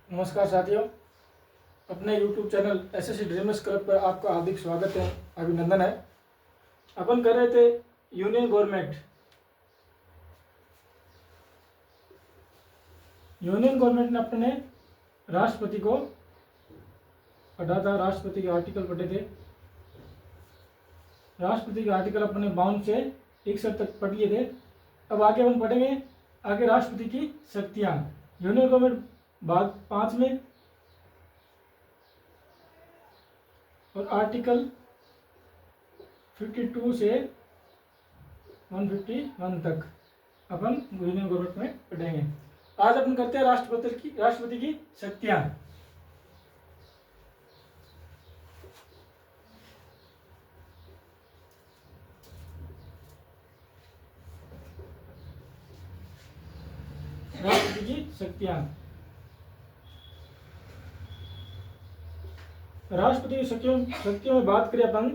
नमस्कार साथियों, अपने YouTube channel SSC dreamers club पर आपका हार्दिक स्वागत है, अभिनंदन है। अपन कर रहे थे यूनियन गवर्नमेंट ने अपने राष्ट्रपति को पढ़ा था, राष्ट्रपति के आर्टिकल पढ़े थे। राष्ट्रपति के आर्टिकल अपने 52 से 61 तक पढ़ लिए थे। अब आगे हम पढ़ेंगे आगे राष्ट्रपति की शक्तियाँ। यूनियन गवर्नमेंट भाग 5 में और आर्टिकल 52 से 151 तक अपन यूनियन गवर्नमेंट में पढ़ेंगे। आज अपन करते हैं राष्ट्रपति की शक्तियाँ। राष्ट्रपति की शक्तियाँ। राष्ट्रपति की शक्तियों में बात करें अपन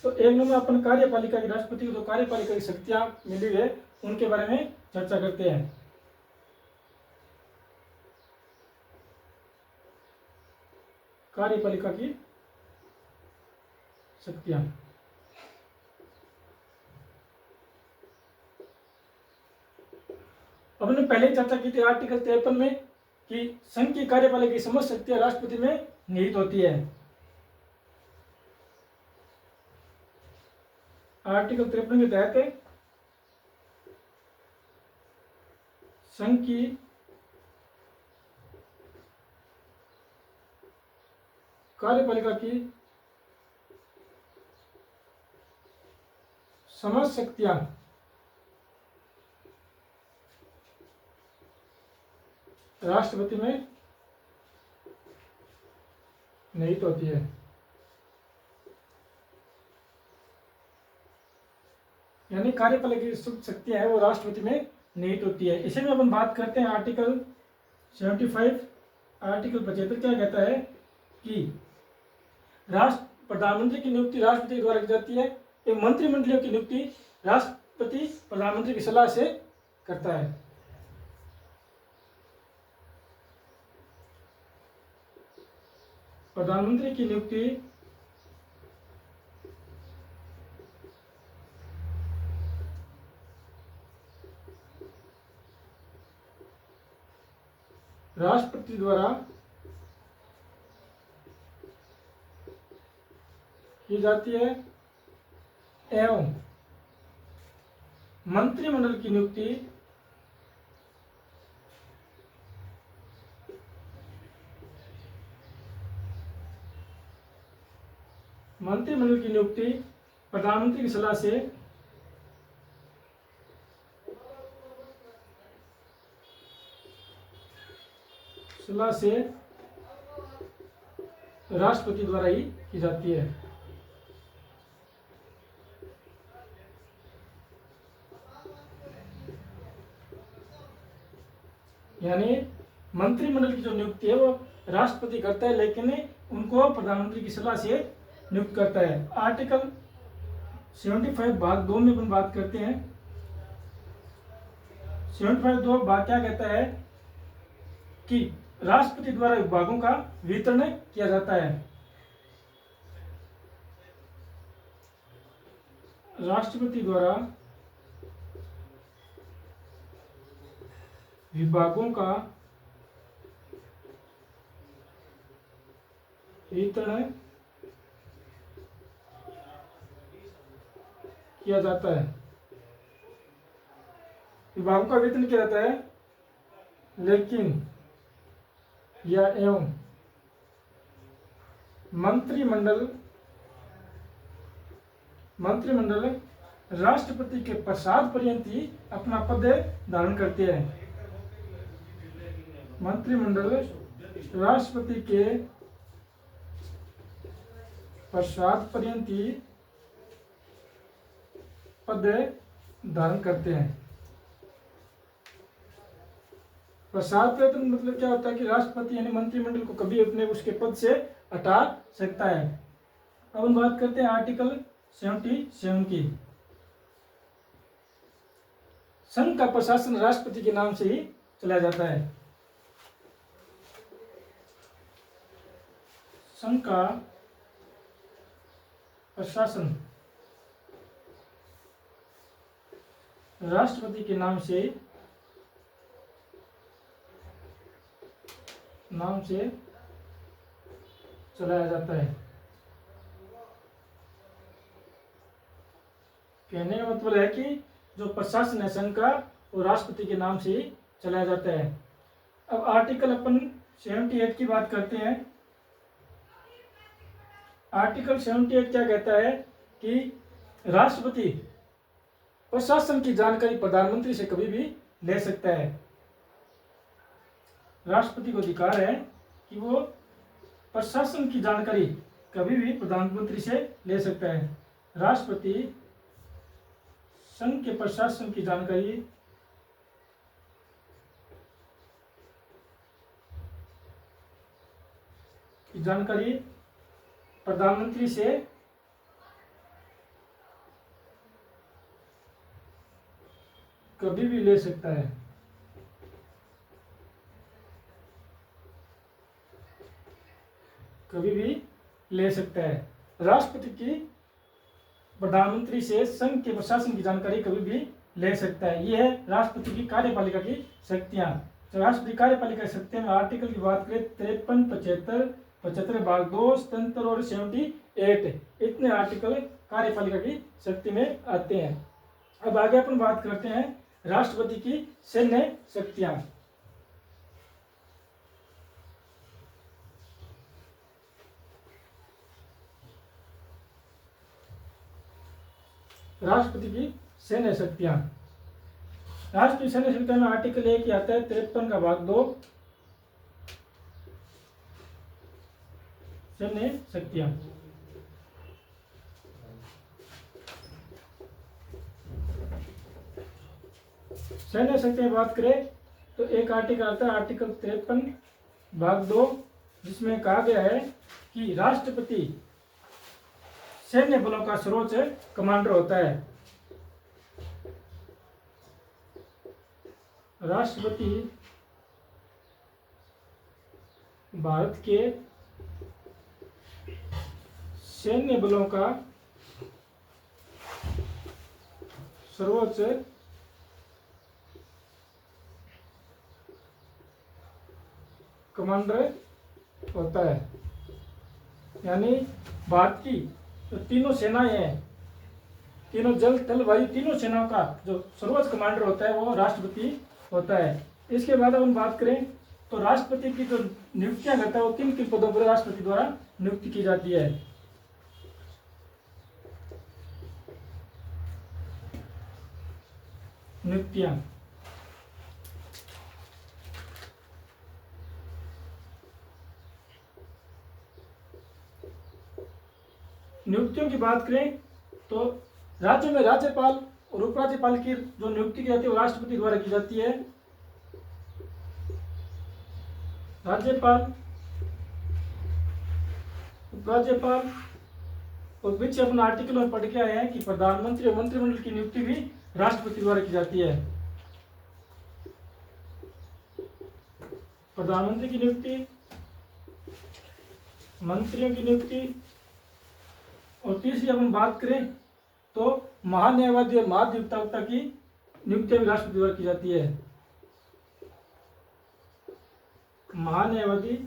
तो एक नंबर अपन कार्यपालिका की, राष्ट्रपति को जो कार्यपालिका की शक्तियां मिली है उनके बारे में चर्चा करते हैं। कार्यपालिका की शक्तियां। अब हमने पहले ही चर्चा की थी आर्टिकल 53 में कि संघ की कार्यपालिका की समस्त शक्तियां राष्ट्रपति में निहित होती है। आर्टिकल 53 के तहत संघ की कार्यपालिका की समस्त शक्तियां राष्ट्रपति में निहित होती है। यानी कार्यपालिका की शक्तियां है वो राष्ट्रपति में निहित होती है। इसे में अपन बात करते हैं आर्टिकल 75। आर्टिकल 75 क्या कहता है कि प्रधानमंत्री की नियुक्ति राष्ट्रपति द्वारा की जाती है। एक मंत्रिमंडलियों की नियुक्ति राष्ट्रपति प्रधानमंत्री की सलाह से करता है। प्रधानमंत्री की नियुक्ति राष्ट्रपति द्वारा की जाती है एवं मंत्रिमंडल की नियुक्ति प्रधानमंत्री की सलाह से राष्ट्रपति द्वारा ही की जाती है। यानी मंत्रिमंडल की जो नियुक्ति है वो राष्ट्रपति करता है, लेकिन उनको प्रधानमंत्री की सलाह से नियुक्त करता है। आर्टिकल 75 भाग 2 में अपन बात करते हैं। 75(2) भाग क्या कहता है कि राष्ट्रपति द्वारा विभागों का वितरण किया जाता है। राष्ट्रपति द्वारा विभागों का वितरण किया जाता है। विभागों का वितरण किया जाता है, लेकिन या एवं मंत्रिमंडल राष्ट्रपति के पश्चात पर्यंत ही अपना पद धारण करते हैं। मंत्रिमंडल राष्ट्रपति के पश्चात पर्यंत ही पद धारण करते हैं। पश्चात पर्यंत मतलब क्या होता है कि राष्ट्रपति यानी मंत्रिमंडल को कभी अपने उसके पद से हटा सकता है। अब हम बात करते हैं आर्टिकल 77 की। संघ का प्रशासन राष्ट्रपति के नाम से ही चलाया जाता है। संघ का प्रशासन राष्ट्रपति के नाम से चलाया जाता है। कहने का मतलब है कि जो प्रशासन है संघ का वो राष्ट्रपति के नाम से ही चलाया जाता है। अब आर्टिकल अपन 78 की बात करते हैं। आर्टिकल 78 क्या कहता है कि राष्ट्रपति प्रशासन की जानकारी प्रधानमंत्री से कभी भी ले सकता है। राष्ट्रपति को अधिकार है कि वो प्रशासन की जानकारी कभी भी प्रधानमंत्री से ले सकता है। राष्ट्रपति संघ के प्रशासन की जानकारी प्रधानमंत्री से कभी भी ले सकता है। कभी भी ले सकता है। राष्ट्रपति की प्रधानमंत्री से संघ के प्रशासन की जानकारी कभी भी ले सकता है। यह है राष्ट्रपति की कार्यपालिका की शक्तियां। तो राष्ट्रपति कार्यपालिका की शक्तियां में आर्टिकल की बात करें 53, 75, 75 भाग 2, 77 और 78 इतने आर्टिकल कार्यपालिका की शक्ति में आते हैं। अब आगे अपन बात करते हैं राष्ट्रपति की सैन्य शक्तियां। राष्ट्रपति की सैन्य शक्तियां। राष्ट्रीय सैन्य शक्तियों में आर्टिकल 1 आता है 53 का भाग 2 सैन्य शक्तियां। सैन्य शक्ति की बात करें तो एक आर्टिकल आता है आर्टिकल 53 भाग 2 जिसमें कहा गया है कि राष्ट्रपति सैन्य बलों का सर्वोच्च कमांडर होता है। राष्ट्रपति भारत के सैन्य बलों का सर्वोच्च कमांडर होता है। यानी भारत की तो तीनों सेनाएं हैं, तीनों जल थल वायु तीनों सेनाओं का जो सर्वोच्च कमांडर होता है वो राष्ट्रपति होता है। इसके बाद हम बात करें तो राष्ट्रपति की जो नियुक्तियां करता है वो किन किन पदों पर राष्ट्रपति द्वारा नियुक्ति की जाती है। नियुक्तियां नियुक्तियों की बात करें तो राज्यों में राज्यपाल और उपराज्यपाल की जो नियुक्ति की जाती है वो राष्ट्रपति द्वारा की जाती है। राज्यपाल, उपराज्यपाल और बीच अपना आर्टिकल में पढ़ के आए हैं कि प्रधानमंत्री और मंत्रिमंडल की नियुक्ति भी राष्ट्रपति द्वारा की जाती है। प्रधानमंत्री की नियुक्ति, मंत्रियों की नियुक्ति और तीसरी अपन बात करें तो महान्यायवादी और महाधिवक्ता की नियुक्ति भी राष्ट्रपति द्वारा की जाती है। महान्यायवादी,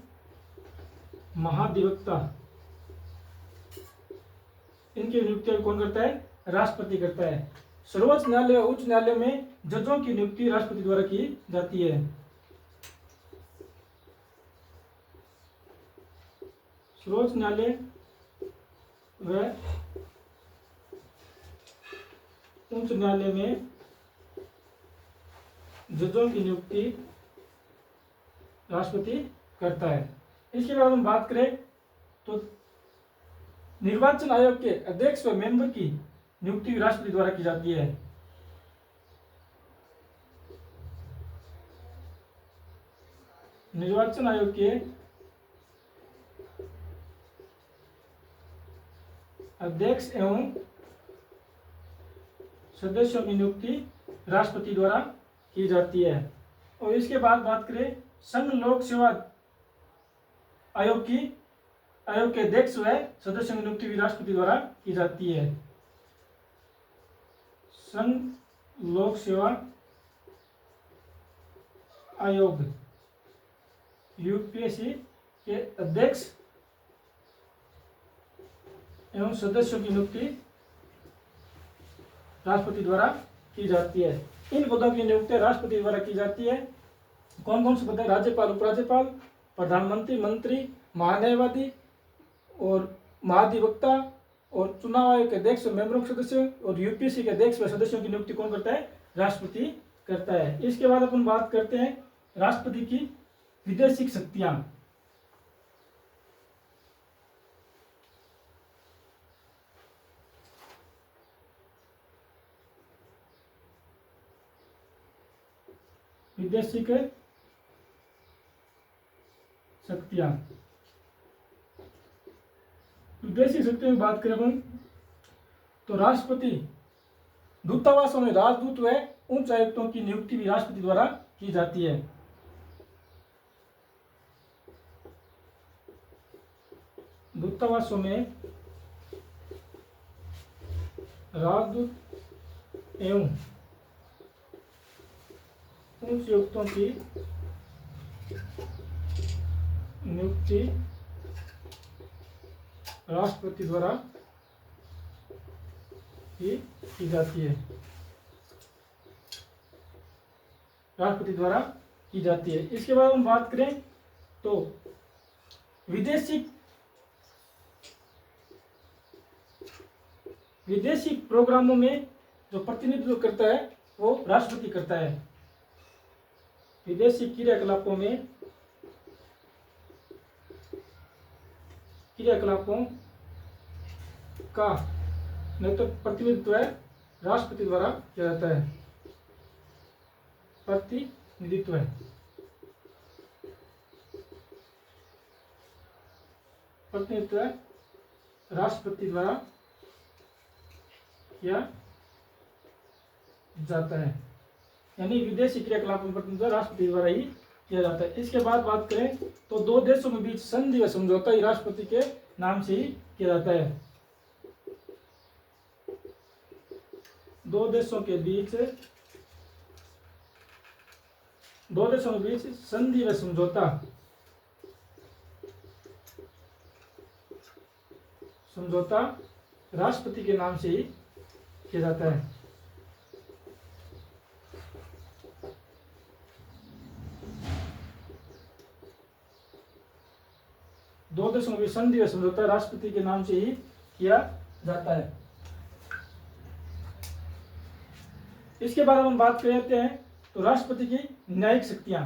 महाधिवक्ता इनकी नियुक्ति कौन करता है? राष्ट्रपति करता है। सर्वोच्च न्यायालय और उच्च न्यायालय में जजों की नियुक्ति राष्ट्रपति द्वारा की जाती है। सर्वोच्च न्यायालय व उच्च न्यायालय में जजों की नियुक्ति राष्ट्रपति करता है। इसके बाद हम बात करें तो निर्वाचन आयोग के अध्यक्ष व मेंबर की नियुक्ति राष्ट्रपति द्वारा की जाती है। निर्वाचन आयोग के अध्यक्ष एवं सदस्यों की नियुक्ति राष्ट्रपति द्वारा की जाती है। और इसके बाद बात करें संघ लोक सेवा आयोग की आयोग के अध्यक्ष व सदस्यों की नियुक्ति भी राष्ट्रपति द्वारा की जाती है। संघ लोक सेवा आयोग यूपीएससी के अध्यक्ष एवं सदस्यों की नियुक्ति राष्ट्रपति द्वारा की जाती है। इन पदों की नियुक्ति राष्ट्रपति द्वारा की जाती है। कौन कौन से पद है? राज्यपाल, उपराज्यपाल, प्रधानमंत्री, मंत्री, महान्यायवादी और महाधिवक्ता और चुनाव आयोग के अध्यक्ष मेंबरों के सदस्य और यूपीएससी के अध्यक्ष व सदस्यों की नियुक्ति कौन करता है? राष्ट्रपति करता है। इसके बाद अपन बात करते हैं राष्ट्रपति की विदेशिक शक्तियां। विदेशिक शक्तियां, विदेशी शक्तियों की बात करें अपन तो राष्ट्रपति दूतावासों में राजदूत व उच्च आयुक्तों की नियुक्ति भी राष्ट्रपति द्वारा की जाती है। दूतावासों में राजदूत एवं उच्च आयुक्तों की नियुक्ति राष्ट्रपति द्वारा की जाती है। राष्ट्रपति द्वारा की जाती है। इसके बाद हम बात करें तो विदेशी प्रोग्रामों में जो प्रतिनिधित्व करता है वो राष्ट्रपति करता है। विदेशी क्रियाकलापों का नेतृत्व प्रतिनिधित्व राष्ट्रपति द्वारा किया जाता है। प्रतिनिधित्व राष्ट्रपति द्वारा किया जाता है। यानी विदेशी क्रियाकलापों में प्रतिनिधित्व राष्ट्रपति द्वारा ही किया जाता है। इसके बाद बात करें तो दो देशों के बीच संधि व समझौता ही राष्ट्रपति के नाम से ही किया जाता है। दो देशों के बीच संधि व समझौता राष्ट्रपति के नाम से ही किया जाता है। दो देशों के बीच संधि व समझौता राष्ट्रपति के नाम से ही किया जाता है। इसके बाद हम बात करते हैं तो राष्ट्रपति की न्यायिक शक्तियां।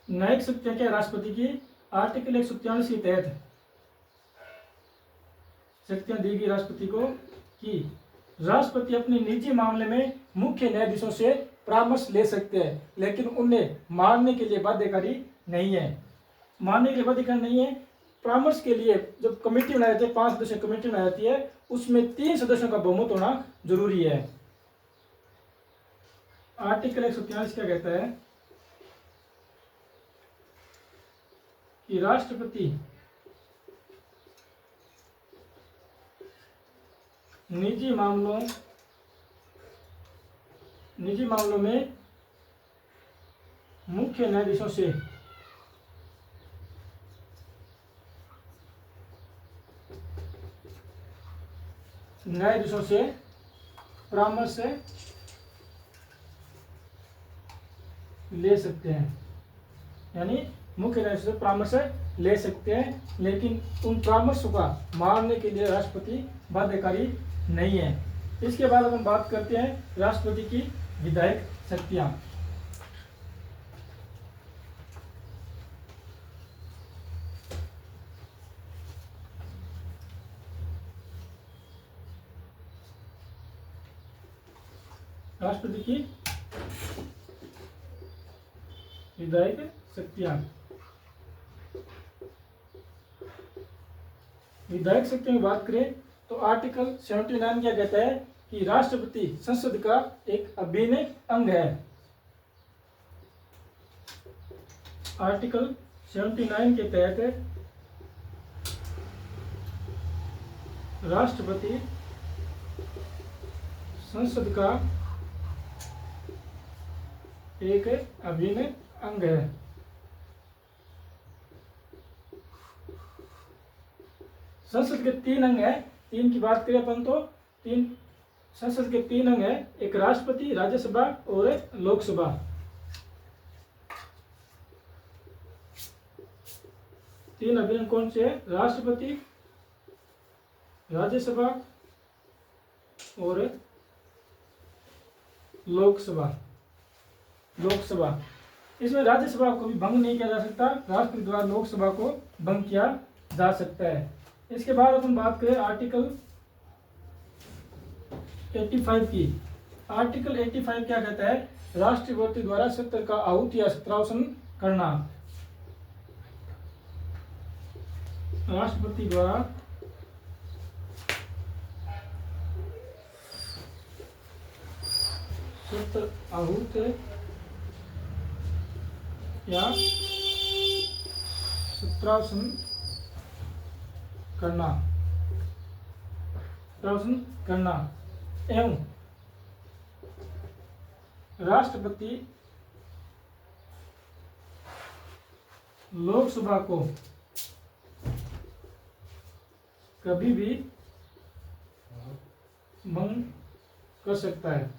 न्यायिक शक्तियां क्या है राष्ट्रपति की? आर्टिकल 143 के तहत शक्तियां दी गई राष्ट्रपति को कि राष्ट्रपति अपने निजी मामले में मुख्य न्यायाधीशों से परामर्श ले सकते हैं, लेकिन उन्हें मानने के लिए बाध्यकारी नहीं है। परामर्श के लिए जब कमेटी बनाई जाती है, 5 सदस्यीय कमेटी बनाई जाती है, उसमें 3 सदस्यों का बहुमत होना जरूरी है। आर्टिकल 143 क्या कहता है कि राष्ट्रपति निजी मामलों में मुख्य न्यायाधीशों से परामर्श ले सकते हैं। यानी मुख्य न्यायाधीश से परामर्श ले सकते हैं, लेकिन उन परामर्शों का मानने के लिए राष्ट्रपति बाध्यकारी नहीं है। इसके बाद हम बात करते हैं राष्ट्रपति की विधायक शक्तियां। राष्ट्रपति की विधायक शक्तियां। विधायक शक्तियों की बात करें तो आर्टिकल 79 क्या कहता है कि राष्ट्रपति संसद का एक अभिन्न अंग है। आर्टिकल 79 के तहत राष्ट्रपति संसद का एक अभिन्न अंग है। संसद के 3 अंग हैं। 3 की बात करें अपन तो संसद के 3 अंग हैं, एक राष्ट्रपति, राज्यसभा और एक लोकसभा। तीन अभिन्न कौन से हैं? राष्ट्रपति, राज्यसभा और लोकसभा। इसमें राज्यसभा को भी भंग नहीं किया जा सकता, राष्ट्रपति द्वारा लोकसभा को भंग किया जा सकता है। इसके बाद अपन बात करें आर्टिकल 85 की। आर्टिकल 85 क्या कहता है? राष्ट्रपति द्वारा सत्र का आहूत या सत्रावसान करना। राष्ट्रपति द्वारा सत्र आहूत या सत्रावसान करना एवं राष्ट्रपति लोकसभा को कभी भी भंग कर सकता है।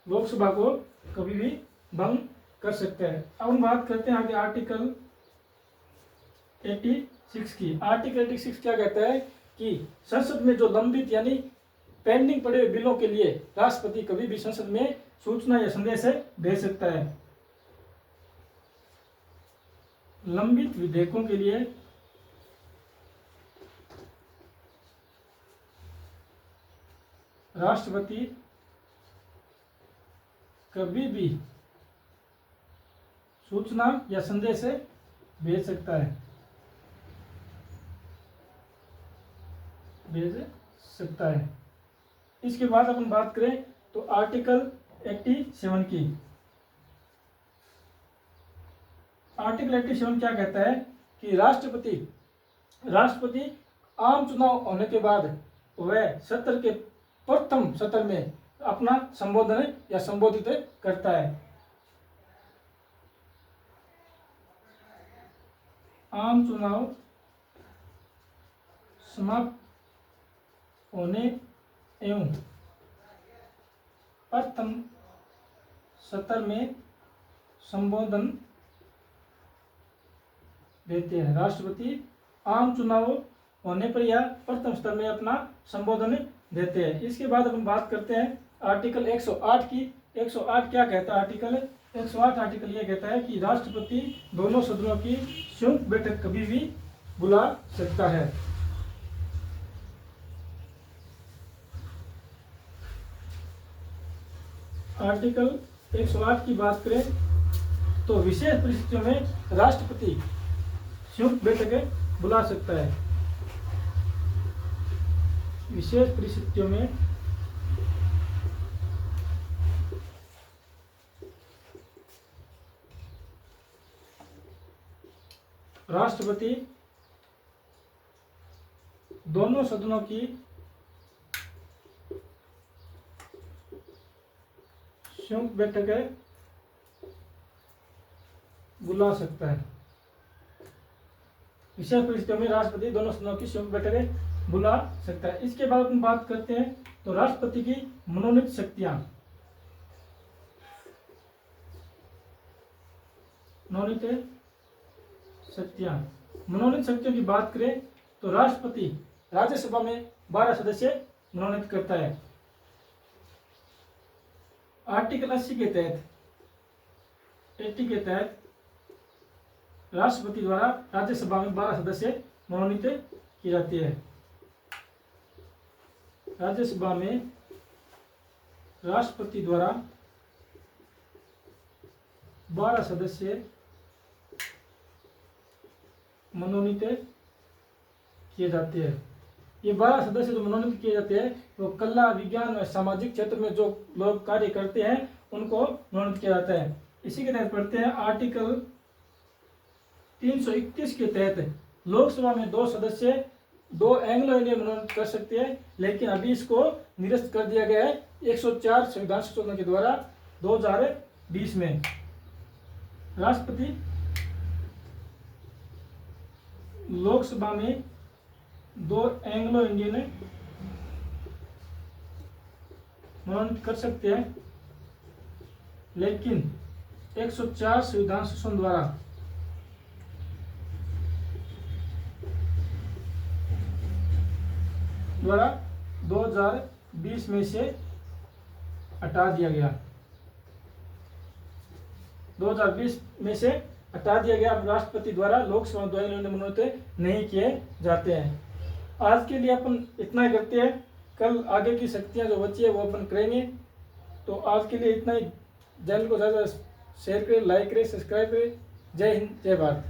लोकसभा को कभी भी भंग कर सकता है। अब हम बात करते हैं आगे आर्टिकल 86 की। आर्टिकल 86 क्या कहता है कि संसद में जो लंबित यानी पेंडिंग पड़े हुए बिलों के लिए राष्ट्रपति कभी भी संसद में सूचना या संदेश भेज सकता है। लंबित विधेयकों के लिए राष्ट्रपति कभी भी सूचना या संदेश भेज सकता है। इसके बाद अपन बात करें तो आर्टिकल 87 की। आर्टिकल 87 क्या कहता है कि राष्ट्रपति आम चुनाव होने के बाद वह सत्र के प्रथम सत्र में अपना संबोधन या संबोधित करता है। आम चुनाव समाप्त होने एवं प्रथम सत्र में संबोधन देते हैं। राष्ट्रपति आम चुनाव होने पर या प्रथम सत्र में अपना संबोधन देते हैं। इसके बाद हम बात करते हैं आर्टिकल 108 की। 108 क्या कहता है? आर्टिकल 108 आर्टिकल ये कहता है कि राष्ट्रपति दोनों सदनों की संयुक्त बैठक कभी भी बुला सकता है। आर्टिकल 108 की बात करें तो विशेष परिस्थितियों में राष्ट्रपति संयुक्त बैठक बुला सकता है। विशेष परिस्थितियों में राष्ट्रपति दोनों सदनों की संयुक्त बैठक बुला सकता है। विशेष परिस्थितियों में राष्ट्रपति दोनों सदनों की संयुक्त बैठक बुला सकता है। इसके बाद हम बात करते हैं तो राष्ट्रपति की मनोनीत शक्तियां। मनोनीत शक्तियों की बात करें तो राष्ट्रपति राज्यसभा में 12 सदस्य मनोनीत करता है। आर्टिकल 80 के तहत राष्ट्रपति द्वारा राज्यसभा में 12 सदस्य मनोनीत किए जाते हैं। राज्यसभा में राष्ट्रपति द्वारा 12 सदस्य मनोनीत किए जाते हैं। ये 12 सदस्य जो मनोनीत किए जाते हैं वो कला, विज्ञान और सामाजिक क्षेत्र में जो लोग कार्य करते हैं उनको मनोनीत किया जाता है। इसी के तहत पढ़ते हैं आर्टिकल 331 के तहत लोकसभा में 2 सदस्य 2 एंग्लो इंडियन मनोनीत कर सकते हैं, लेकिन अभी इसको निरस्त कर दिया गया है 104 संविधान संशोधन के द्वारा 2020 में। राष्ट्रपति लोकसभा में 2 एंग्लो इंडियन मनोनीत कर सकते हैं, लेकिन 104 संविधान संशोधन द्वारा 2020 में से हटा दिया गया। 2020 में से हटा दिया गया। अब राष्ट्रपति द्वारा लोकसभा में 2 एंग्लो इंडियन मनोनीत नहीं किए जाते हैं। आज के लिए अपन इतना ही करते हैं, कल आगे की शक्तियाँ जो बची है वो अपन करेंगे। तो आज के लिए इतना ही। चैनल को ज़्यादा शेयर करें, लाइक करें, सब्सक्राइब करें। जय हिंद, जय भारत।